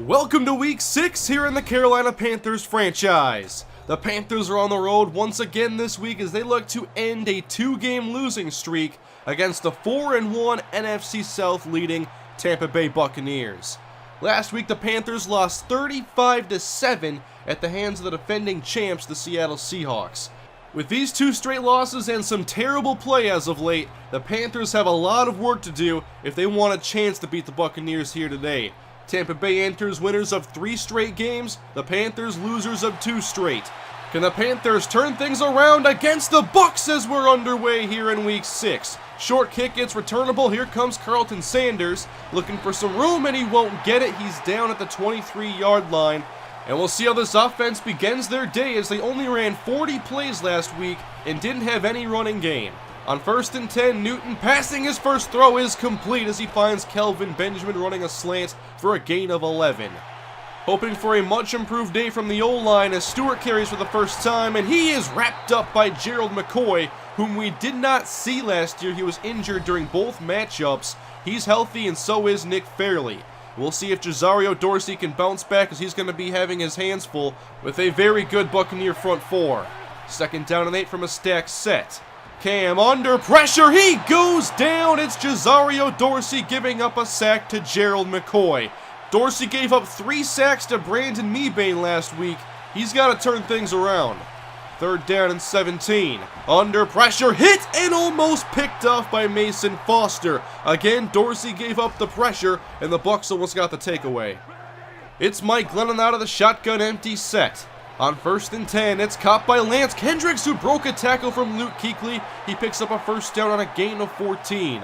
Welcome to Week 6 here in the Carolina Panthers franchise. The Panthers are on the road once again this week as they look to end a 2-game losing streak against the 4-1 NFC South leading Tampa Bay Buccaneers. Last week the Panthers lost 35-7 at the hands of the defending champs, the Seattle Seahawks. With these 2 straight losses and some terrible play as of late, the Panthers have a lot of work to do if they want a chance to beat the Buccaneers here today. Tampa Bay enters winners of 3 straight games, the Panthers losers of 2 straight. Can the Panthers turn things around against the Bucs as we're underway here in Week 6? Short kick gets returnable, here comes Carlton Sanders, looking for some room and he won't get it, he's down at the 23-yard line. And we'll see how this offense begins their day as they only ran 40 plays last week and didn't have any running game. On 1st and 10, Newton passing his first throw is complete as he finds Kelvin Benjamin running a slant for a gain of 11. Hoping for a much improved day from the O-line as Stewart carries for the first time, and he is wrapped up by Gerald McCoy, whom we did not see last year. He was injured during both matchups. He's healthy and so is Nick Fairley. We'll see if Jazario Dorsey can bounce back as he's going to be having his hands full with a very good Buccaneer front 4. 2nd down and 8 from a stack set. Cam under pressure, he goes down. It's Jazario Dorsey giving up a sack to Gerald McCoy. Dorsey gave up 3 sacks to Brandon Mebane last week. He's got to turn things around. 3rd down and 17. Under pressure, hit and almost picked off by Mason Foster. Again, Dorsey gave up the pressure and the Bucs almost got the takeaway. It's Mike Glennon out of the shotgun empty set. On 1st and 10, it's caught by Lance Kendricks, who broke a tackle from Luke Kuechly. He picks up a 1st down on a gain of 14.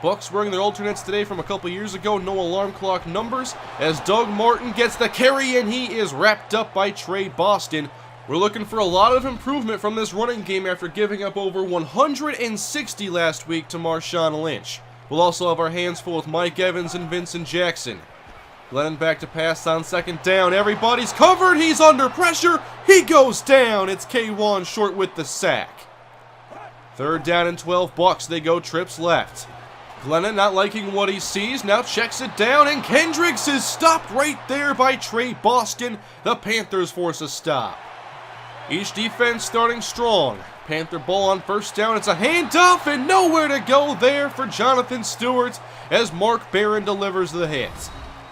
Bucs wearing their alternates today from a couple years ago, no alarm clock numbers, as Doug Martin gets the carry and he is wrapped up by Trey Boston. We're looking for a lot of improvement from this running game after giving up over 160 last week to Marshawn Lynch. We'll also have our hands full with Mike Evans and Vincent Jackson. Glennon back to pass on 2nd down. Everybody's covered. He's under pressure. He goes down. It's K1 short with the sack. 3rd down and 12 Bucs. They go trips left. Glennon not liking what he sees. Now checks it down and Kendricks is stopped right there by Trey Boston. The Panthers force a stop. Each defense starting strong. Panther ball on 1st down. It's a handoff and nowhere to go there for Jonathan Stewart as Mark Barron delivers the hit.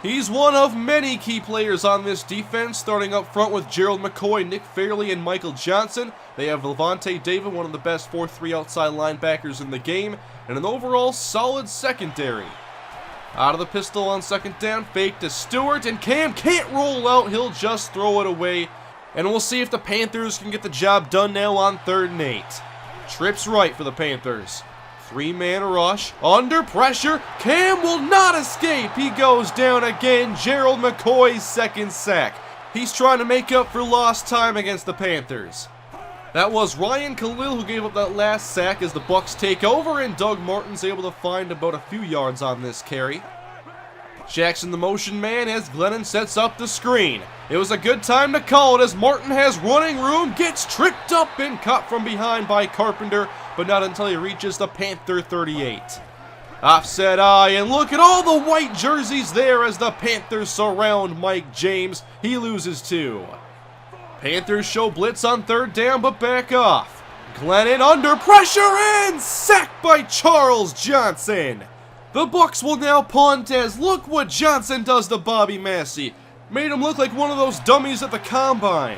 He's one of many key players on this defense, starting up front with Gerald McCoy, Nick Fairley, and Michael Johnson. They have Levante David, one of the best 4-3 outside linebackers in the game, and an overall solid secondary. Out of the pistol on 2nd down, fake to Stewart, and Cam can't roll out, he'll just throw it away. And we'll see if the Panthers can get the job done now on 3rd and 8. Trips right for the Panthers. 3-man rush, under pressure, Cam will not escape, he goes down again, Gerald McCoy's 2nd sack. He's trying to make up for lost time against the Panthers. That was Ryan Khalil who gave up that last sack as the Bucs take over, and Doug Martin's able to find about a few yards on this carry. Jackson the motion man as Glennon sets up the screen. It was a good time to call it as Martin has running room, gets tripped up and caught from behind by Carpenter, but not until he reaches the Panther 38. Offset eye, and look at all the white jerseys there as the Panthers surround Mike James. He loses 2. Panthers show blitz on 3rd down, but back off. Glennon under pressure and sacked by Charles Johnson. The Bucs will now punt as look what Johnson does to Bobby Massey. Made him look like one of those dummies at the combine.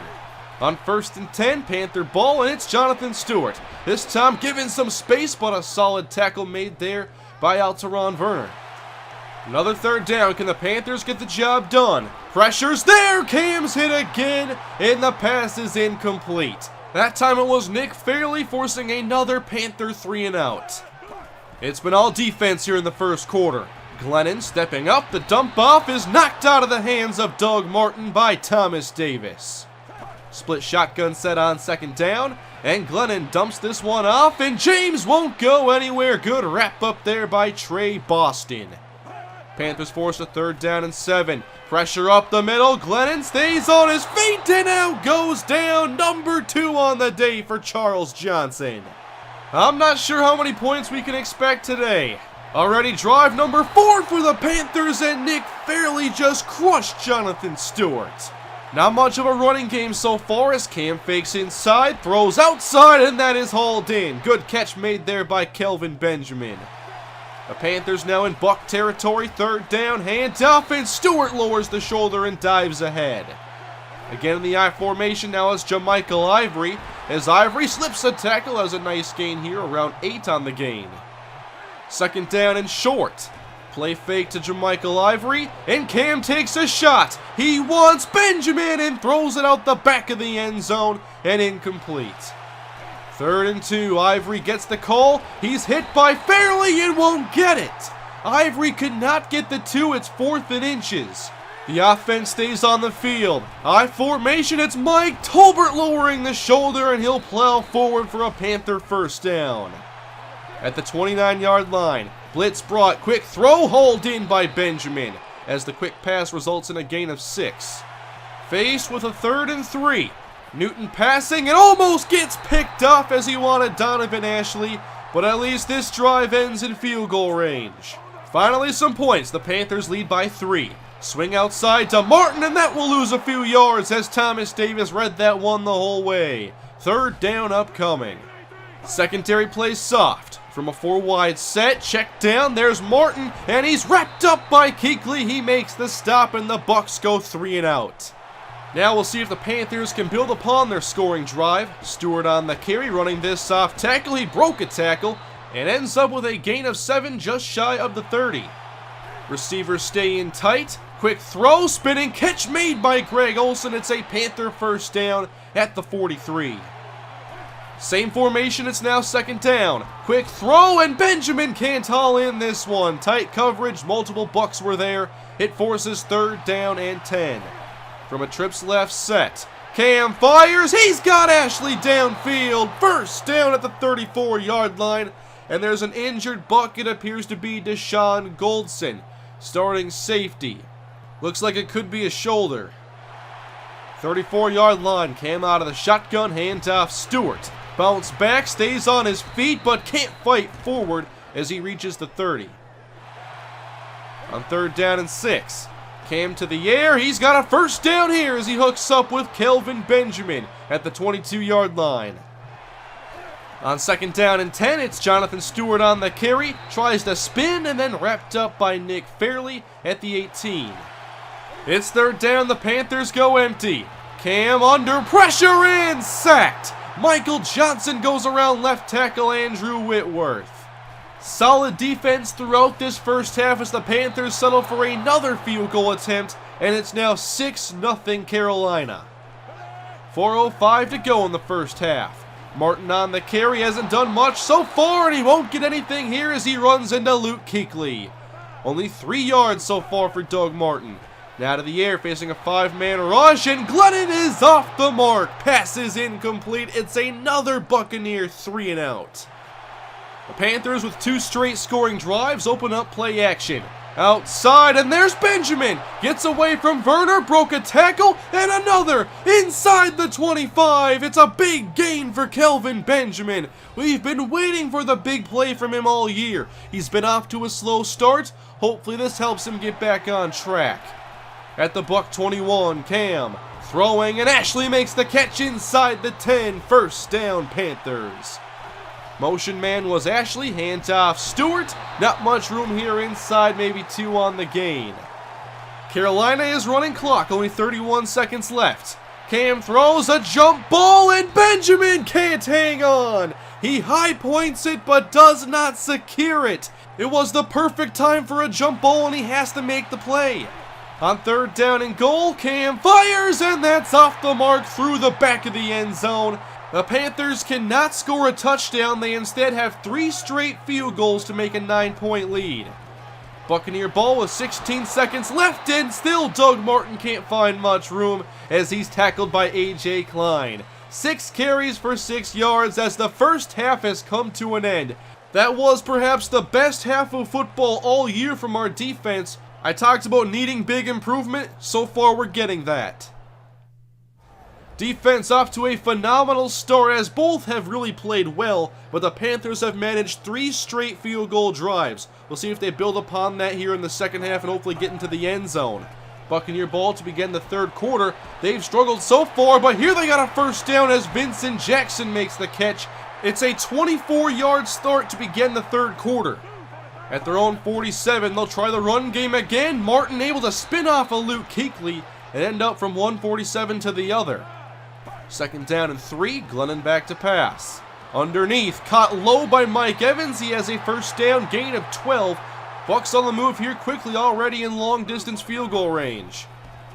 On 1st and 10, Panther ball, and it's Jonathan Stewart. This time given some space, but a solid tackle made there by Alteron Werner. Another 3rd down. Can the Panthers get the job done? Pressure's there. Cam's hit again, and the pass is incomplete. That time it was Nick Fairley forcing another Panther 3 and out. It's been all defense here in the 1st quarter. Glennon stepping up. The dump off is knocked out of the hands of Doug Martin by Thomas Davis. Split shotgun set on 2nd down, and Glennon dumps this one off, and James won't go anywhere. Good wrap up there by Trey Boston. Panthers force a 3rd down and 7. Pressure up the middle. Glennon stays on his feet and out goes down. Number 2 on the day for Charles Johnson. I'm not sure how many points we can expect today. Already drive number 4 for the Panthers, and Nick Fairley just crushed Jonathan Stewart. Not much of a running game so far as Cam fakes inside, throws outside, and that is hauled in. Good catch made there by Kelvin Benjamin. The Panthers now in Buck territory, 3rd down, hand off, and Stewart lowers the shoulder and dives ahead. Again in the I formation now is Jermichael Ivory, as Ivory slips a tackle, has a nice gain here, around 8 on the gain. 2nd down and short. Play fake to Jermichael Ivory, and Cam takes a shot. He wants Benjamin and throws it out the back of the end zone and incomplete. 3rd and 2, Ivory gets the call. He's hit by Fairley and won't get it. Ivory could not get the 2, it's 4th and inches. The offense stays on the field. I formation, it's Mike Tolbert lowering the shoulder, and he'll plow forward for a Panther 1st down. At the 29-yard line, blitz brought, quick throw hauled in by Benjamin, as the quick pass results in a gain of 6. Faced with a 3rd and 3, Newton passing and almost gets picked off as he wanted Donovan Ashley, but at least this drive ends in field goal range. Finally some points, the Panthers lead by 3. Swing outside to Martin, and that will lose a few yards as Thomas Davis read that one the whole way. 3rd down upcoming. Secondary plays soft. From a 4-wide set, check down, there's Martin, and he's wrapped up by Kuechly. He makes the stop, and the Bucs go 3 and out. Now we'll see if the Panthers can build upon their scoring drive. Stewart on the carry, running this soft tackle. He broke a tackle, and ends up with a gain of 7, just shy of the 30. Receivers stay in tight. Quick throw, spinning catch made by Greg Olsen. It's a Panther 1st down at the 43. Same formation, it's now 2nd down. Quick throw, and Benjamin can't haul in this one. Tight coverage, multiple Bucs were there. It forces 3rd down and 10. From a trips left set, Cam fires, he's got Ashley downfield. 1st down at the 34-yard line, and there's an injured Buck. It appears to be Deshaun Goldson, starting safety. Looks like it could be a shoulder. 34-yard line, Cam out of the shotgun, handoff Stewart. Bounce back, stays on his feet, but can't fight forward as he reaches the 30. On 3rd down and 6, Cam to the air, he's got a 1st down here as he hooks up with Kelvin Benjamin at the 22-yard line. On 2nd down and 10, it's Jonathan Stewart on the carry, tries to spin, and then wrapped up by Nick Fairley at the 18. It's 3rd down, the Panthers go empty. Cam under pressure and sacked. Michael Johnson goes around left tackle Andrew Whitworth. Solid defense throughout this 1st half as the Panthers settle for another field goal attempt, and it's now 6-0 Carolina. 4:05 to go in the 1st half. Martin on the carry, hasn't done much so far, and he won't get anything here as he runs into Luke Kuechly. Only 3 yards so far for Doug Martin. Now to the air, facing a 5-man rush, and Glennon is off the mark. Pass is incomplete. It's another Buccaneer 3 and out. The Panthers, with 2 straight scoring drives, open up play action. Outside, and there's Benjamin. Gets away from Werner, broke a tackle, and another inside the 25. It's a big gain for Kelvin Benjamin. We've been waiting for the big play from him all year. He's been off to a slow start. Hopefully this helps him get back on track. At the Buck 21, Cam throwing, and Ashley makes the catch inside the 10. 1st down, Panthers. Motion man was Ashley, hands off Stewart. Not much room here inside, maybe 2 on the gain. Carolina is running clock, only 31 seconds left. Cam throws a jump ball, and Benjamin can't hang on. He high points it, but does not secure it. It was the perfect time for a jump ball, and he has to make the play. On 3rd down and goal, Cam fires, and that's off the mark through the back of the end zone. The Panthers cannot score a touchdown. They instead have 3 straight field goals to make a 9-point lead. Buccaneer ball with 16 seconds left, and still Doug Martin can't find much room as he's tackled by A.J. Klein. 6 carries for 6 yards as the 1st half has come to an end. That was perhaps the best half of football all year from our defense. I talked about needing big improvement. So far, we're getting that. Defense off to a phenomenal start as both have really played well, but the Panthers have managed 3 straight field goal drives. We'll see if they build upon that here in the second half and hopefully get into the end zone. Buccaneer ball to begin the third quarter. They've struggled so far, but here they got a first down as Vincent Jackson makes the catch. It's a 24-yard start to begin the third quarter. At their own 47, they'll try the run game again. Martin able to spin off of Luke Kuechly and end up from one 47 to the other. Second down and 3, Glennon back to pass. Underneath, caught low by Mike Evans. He has a first down, gain of 12. Bucs on the move here quickly, already in long distance field goal range.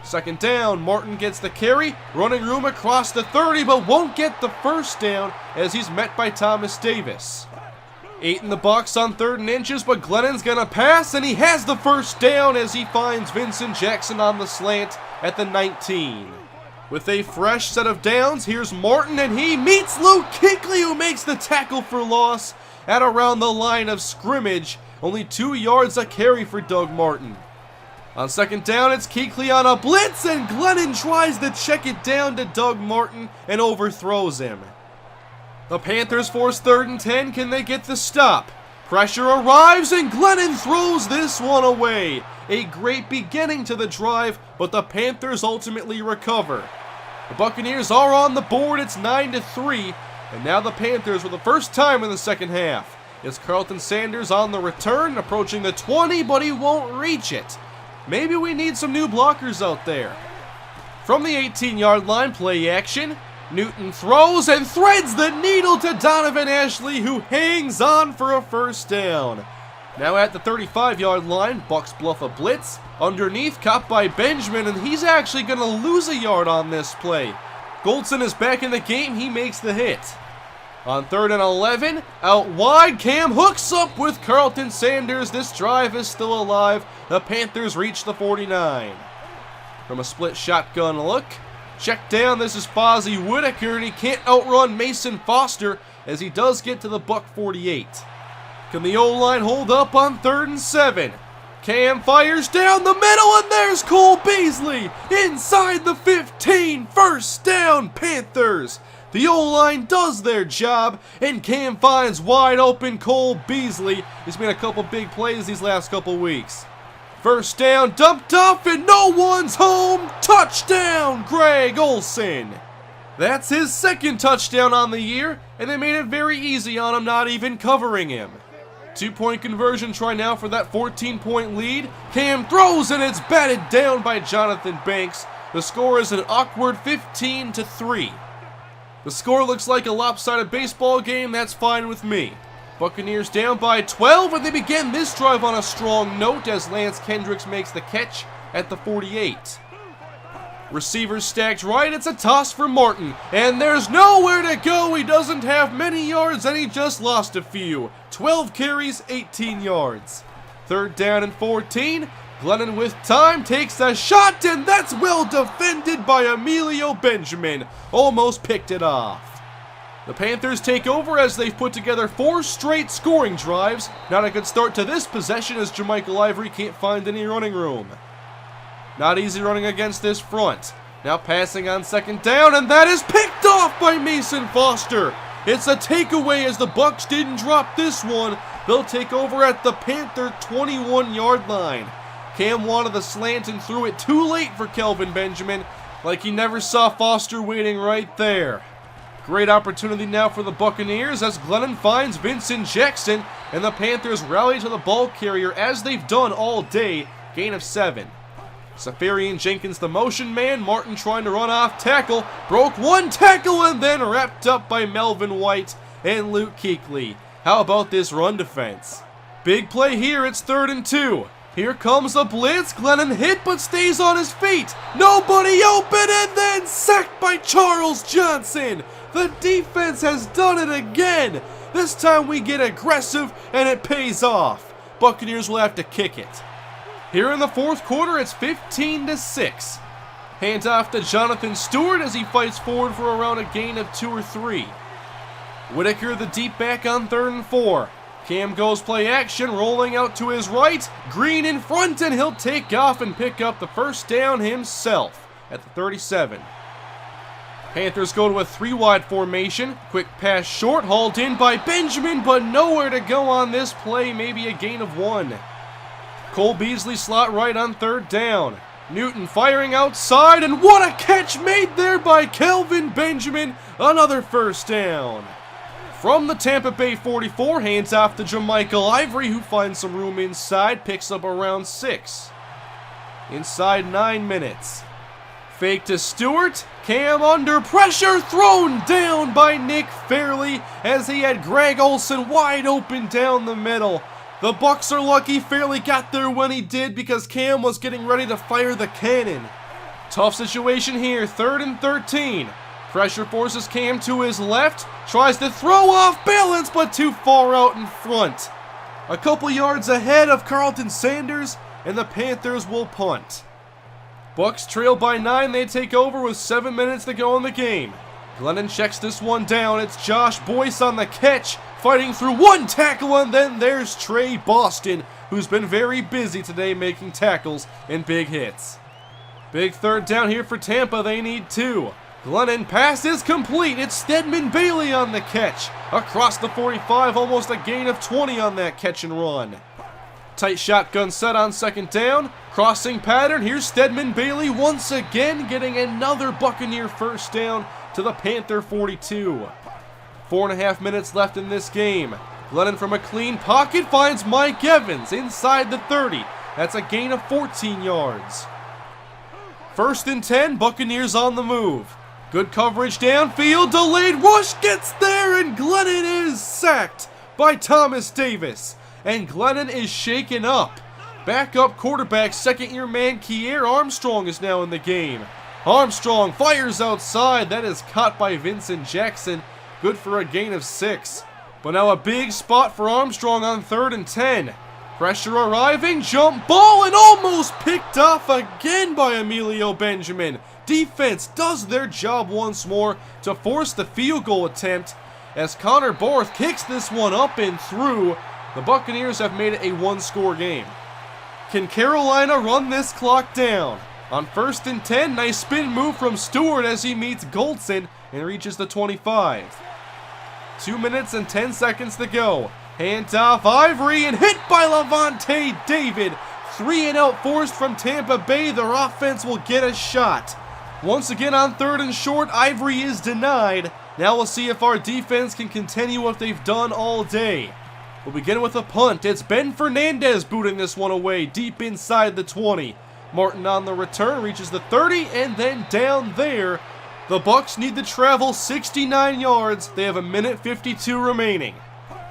Second down, Martin gets the carry, running room across the 30, but won't get the first down as he's met by Thomas Davis. 8 in the box on 3rd and inches, but Glennon's gonna pass, and he has the first down as he finds Vincent Jackson on the slant at the 19. With a fresh set of downs, here's Martin, and he meets Luke Kuechly, who makes the tackle for loss at around the line of scrimmage. Only 2 yards a carry for Doug Martin. On second down, it's Kuechly on a blitz, and Glennon tries to check it down to Doug Martin and overthrows him. The Panthers force 3rd and 10. Can they get the stop? Pressure arrives, and Glennon throws this one away. A great beginning to the drive, but the Panthers ultimately recover. The Buccaneers are on the board. It's 9-3, and now the Panthers for the first time in the second half. It's Carlton Sanders on the return, approaching the 20, but he won't reach it. Maybe we need some new blockers out there. From the 18-yard line, play action. Newton throws and threads the needle to Donovan Ashley, who hangs on for a first down. Now at the 35-yard line, Bucs bluff a blitz. Underneath, caught by Benjamin, and he's actually going to lose a yard on this play. Goldson is back in the game. He makes the hit. On 3rd and 11, out wide, Cam hooks up with Carlton Sanders. This drive is still alive. The Panthers reach the 49. From a split shotgun look, check down, this is Fozzie Whitaker, and he can't outrun Mason Foster as he does get to the Buck 48. Can the O-line hold up on 3rd and 7? Cam fires down the middle, and there's Cole Beasley inside the 15. First down, Panthers. The O-line does their job, and Cam finds wide open Cole Beasley. He's made a couple big plays these last couple weeks. First down, dumped off, and no one's home. Touchdown, Greg Olsen. That's his 2nd touchdown on the year, and they made it very easy on him, not even covering him. 2-point conversion try now for that 14-point lead. Cam throws, and it's batted down by Jonathan Banks. The score is an awkward 15-3. The score looks like a lopsided baseball game. That's fine with me. Buccaneers down by 12, and they begin this drive on a strong note as Lance Kendricks makes the catch at the 48. Receivers stacked right. It's a toss for Martin, and there's nowhere to go. He doesn't have many yards, and he just lost a few. 12 carries, 18 yards. 3rd down and 14. Glennon with time takes a shot, and that's well defended by Emilio Benjamin. Almost picked it off. The Panthers take over as they've put together 4 straight scoring drives. Not a good start to this possession as Jermichael Ivory can't find any running room. Not easy running against this front. Now passing on 2nd down, and that is picked off by Mason Foster. It's a takeaway as the Bucs didn't drop this one. They'll take over at the Panther 21-yard line. Cam wanted the slant and threw it too late for Kelvin Benjamin, like he never saw Foster waiting right there. Great opportunity now for the Buccaneers as Glennon finds Vincent Jackson, and the Panthers rally to the ball carrier as they've done all day. Gain of 7. Safarian Jenkins the motion man. Martin trying to run off tackle. Broke one tackle and then wrapped up by Melvin White and Luke Kuechly. How about this run defense? Big play here. It's 3rd and 2. Here comes the blitz. Glennon hit but stays on his feet. Nobody open, and then sacked by Charles Johnson. The defense has done it again. This time we get aggressive and it pays off. Buccaneers will have to kick it. Here in the 4th quarter, it's 15-6. Hands off to Jonathan Stewart as he fights forward for around a gain of 2 or 3. Whitaker the deep back on 3rd and 4. Cam goes play action, rolling out to his right. Green in front, and he'll take off and pick up the first down himself at the 37. Panthers go to a 3-wide formation. Quick pass short, hauled in by Benjamin, but nowhere to go on this play, maybe a gain of 1. Cole Beasley slot right on 3rd down. Newton firing outside, and what a catch made there by Kelvin Benjamin, another 1st down. From the Tampa Bay 44, hands off to Jermichael Ivory, who finds some room inside, picks up around 6. Inside 9 minutes. Fake to Stewart, Cam under pressure, thrown down by Nick Fairley as he had Greg Olsen wide open down the middle. The Bucs are lucky Fairley got there when he did because Cam was getting ready to fire the cannon. Tough situation here, 3rd and 13. Pressure forces Cam to his left, tries to throw off balance but too far out in front. A couple yards ahead of Carlton Sanders, and the Panthers will punt. Bucs trail by 9, they take over with 7 minutes to go in the game. Glennon checks this one down, it's Josh Boyce on the catch, fighting through 1 tackle, and then there's Trey Boston, who's been very busy today making tackles and big hits. Big 3rd down here for Tampa, they need 2. Glennon pass is complete, it's Stedman Bailey on the catch. Across the 45, almost a gain of 20 on that catch and run. Tight shotgun set on 2nd down. Crossing pattern, here's Stedman Bailey once again getting another Buccaneer 1st down to the Panther 42. 4.5 minutes left in this game. Glennon from a clean pocket finds Mike Evans inside the 30. That's a gain of 14 yards. 1st and 10, Buccaneers on the move. Good coverage downfield, delayed rush gets there, and Glennon is sacked by Thomas Davis. And Glennon is shaken up. Backup quarterback, 2nd-year man Kier Armstrong is now in the game. Armstrong fires outside. That is caught by Vincent Jackson. Good for a gain of 6. But now a big spot for Armstrong on 3rd and 10. Pressure arriving, jump ball, and almost picked off again by Emilio Benjamin. Defense does their job once more to force the field goal attempt as Connor Barth kicks this one up and through. The Buccaneers have made it a 1-score game. Can Carolina run this clock down? On 1st and 10, nice spin move from Stewart as he meets Goldson and reaches the 25. 2 minutes and 10 seconds to go. Hand off Ivory and hit by Levante David. 3-and-out forced from Tampa Bay. Their offense will get a shot. Once again on 3rd and short, Ivory is denied. Now we'll see if our defense can continue what they've done all day. We'll begin with a punt. It's Ben Fernandez booting this one away deep inside the 20. Martin on the return reaches the 30 and then down there. The Bucs need to travel 69 yards. They have a minute 52 remaining.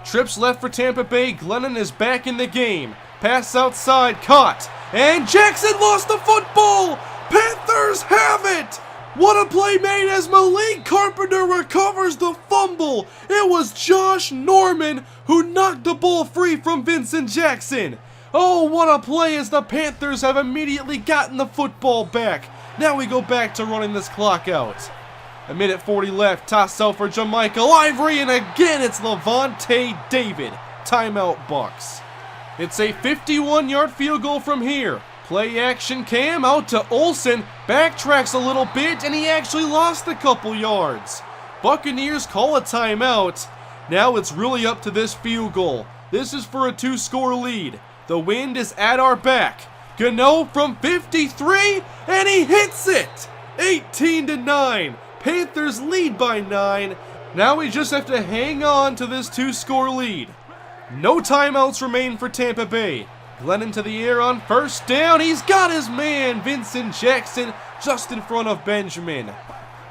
Trips left for Tampa Bay. Glennon is back in the game. Pass outside, caught. And Jackson lost the football. Panthers have it. What a play made as Malik Carpenter recovers the fumble. It was Josh Norman who knocked the ball free from Vincent Jackson. Oh, what a play as the Panthers have immediately gotten the football back. Now we go back to running this clock out. A minute 40 left, toss out for Jermichael Ivory, and again it's Levante David. Timeout Bucs. It's a 51-yard field goal from here. Play action cam out to Olsen, backtracks a little bit, and he actually lost a couple yards. Buccaneers call a timeout. Now it's really up to this field goal. This is for a 2-score lead. The wind is at our back. Gano from 53, and he hits it! 18-9. Panthers lead by 9. Now we just have to hang on to this 2-score lead. No timeouts remain for Tampa Bay. Glennon to the air on 1st down. He's got his man, Vincent Jackson, just in front of Benjamin.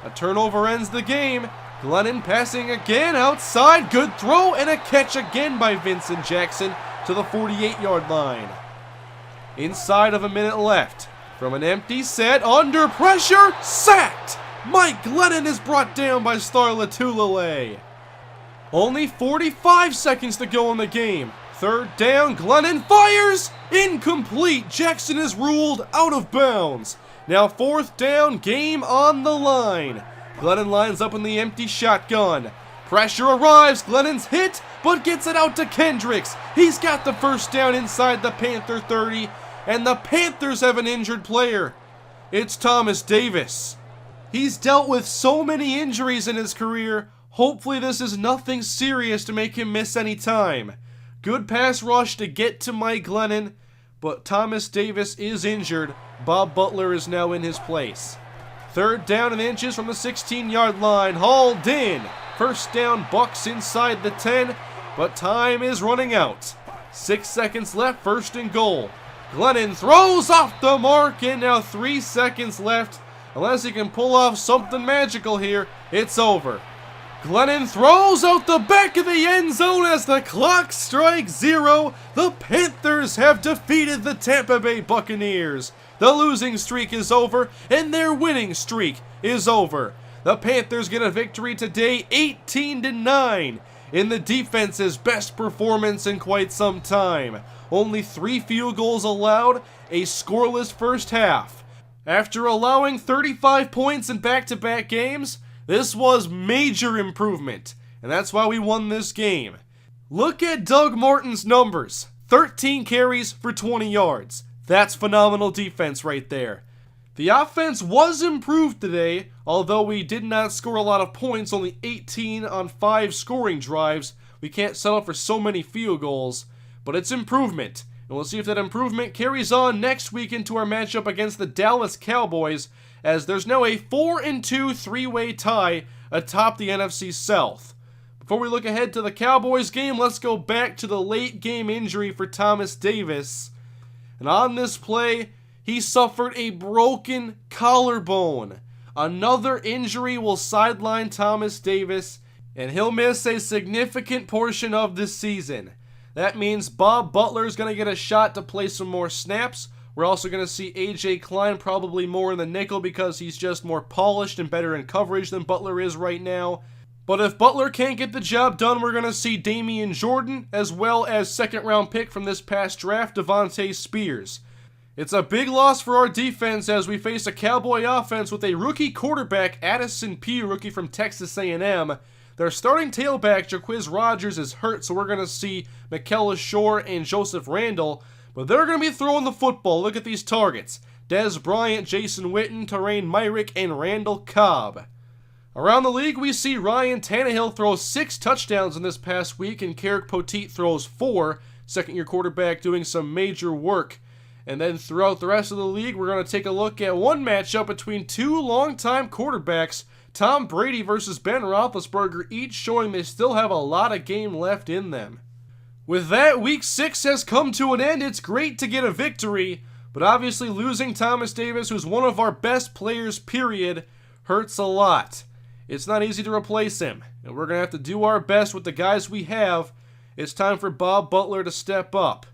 A turnover ends the game. Glennon passing again outside. Good throw and a catch again by Vincent Jackson to the 48-yard line. Inside of a minute left. From an empty set, under pressure, sacked. Mike Glennon is brought down by Star Latulele. Only 45 seconds to go in the game. 3rd down, Glennon fires, incomplete. Jackson is ruled out of bounds. Now 4th down, game on the line. Glennon lines up in the empty shotgun. Pressure arrives, Glennon's hit, but gets it out to Kendricks. He's got the 1st down inside the Panther 30, and the Panthers have an injured player. It's Thomas Davis. He's dealt with so many injuries in his career. Hopefully this is nothing serious to make him miss any time. Good pass rush to get to Mike Glennon, but Thomas Davis is injured. Bob Butler is now in his place. 3rd down and inches from the 16-yard line, hauled in. First down, Bucs inside the 10, but time is running out. 6 seconds left, 1st and goal. Glennon throws off the mark, and now 3 seconds left. Unless he can pull off something magical here, it's over. Glennon throws out the back of the end zone as the clock strikes 0. The Panthers have defeated the Tampa Bay Buccaneers. The losing streak is over, and their winning streak is over. The Panthers get a victory today, 18-9, in the defense's best performance in quite some time. Only 3 field goals allowed, a scoreless first half. After allowing 35 points in back-to-back games, this was major improvement, and that's why we won this game. Look at Doug Martin's numbers. 13 carries for 20 yards. That's phenomenal defense right there. The offense was improved today, although we did not score a lot of points, only 18 on 5 scoring drives. We can't settle for so many field goals, but it's improvement. And we'll see if that improvement carries on next week into our matchup against the Dallas Cowboys, as there's now a 4-2 three-way tie atop the NFC South. Before we look ahead to the Cowboys game, let's go back to the late game injury for Thomas Davis. And on this play, he suffered a broken collarbone. Another injury will sideline Thomas Davis, and he'll miss a significant portion of this season. That means Bob Butler is going to get a shot to play some more snaps. We're also going to see A.J. Klein probably more in the nickel because he's just more polished and better in coverage than Butler is right now. But if Butler can't get the job done, we're going to see Damian Jordan, as well as second-round pick from this past draft, Devontae Spears. It's a big loss for our defense as we face a Cowboy offense with a rookie quarterback, Addison Pugh, rookie from Texas A&M. Their starting tailback, Jaquiz Rodgers, is hurt, so we're going to see Mikel Shore and Joseph Randle. But they're going to be throwing the football. Look at these targets. Dez Bryant, Jason Witten, Terrain Myrick, and Randall Cobb. Around the league, we see Ryan Tannehill throw 6 touchdowns in this past week, and Carrick Poteet throws 4. Second-year quarterback doing some major work. And then throughout the rest of the league, we're going to take a look at one matchup between 2 longtime quarterbacks, Tom Brady versus Ben Roethlisberger, each showing they still have a lot of game left in them. With that, Week 6 has come to an end. It's great to get a victory, but obviously losing Thomas Davis, who's one of our best players, period, hurts a lot. It's not easy to replace him, and we're going to have to do our best with the guys we have. It's time for Bob Butler to step up.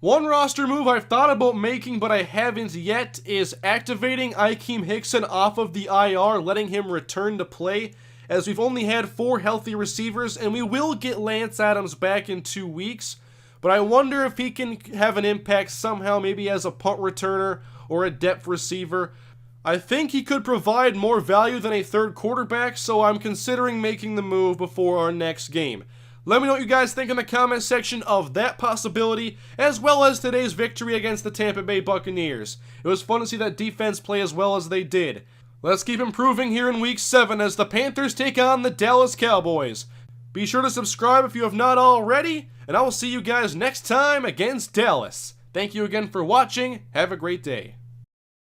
One roster move I've thought about making, but I haven't yet, is activating Akeem Hickson off of the IR, letting him return to play, as we've only had 4 healthy receivers, and we will get Lance Adams back in 2 weeks, but I wonder if he can have an impact somehow, maybe as a punt returner or a depth receiver. I think he could provide more value than a third quarterback, so I'm considering making the move before our next game. Let me know what you guys think in the comment section of that possibility, as well as today's victory against the Tampa Bay Buccaneers. It was fun to see that defense play as well as they did. Let's keep improving here in Week 7 as the Panthers take on the Dallas Cowboys. Be sure to subscribe if you have not already, and I will see you guys next time against Dallas. Thank you again for watching. Have a great day.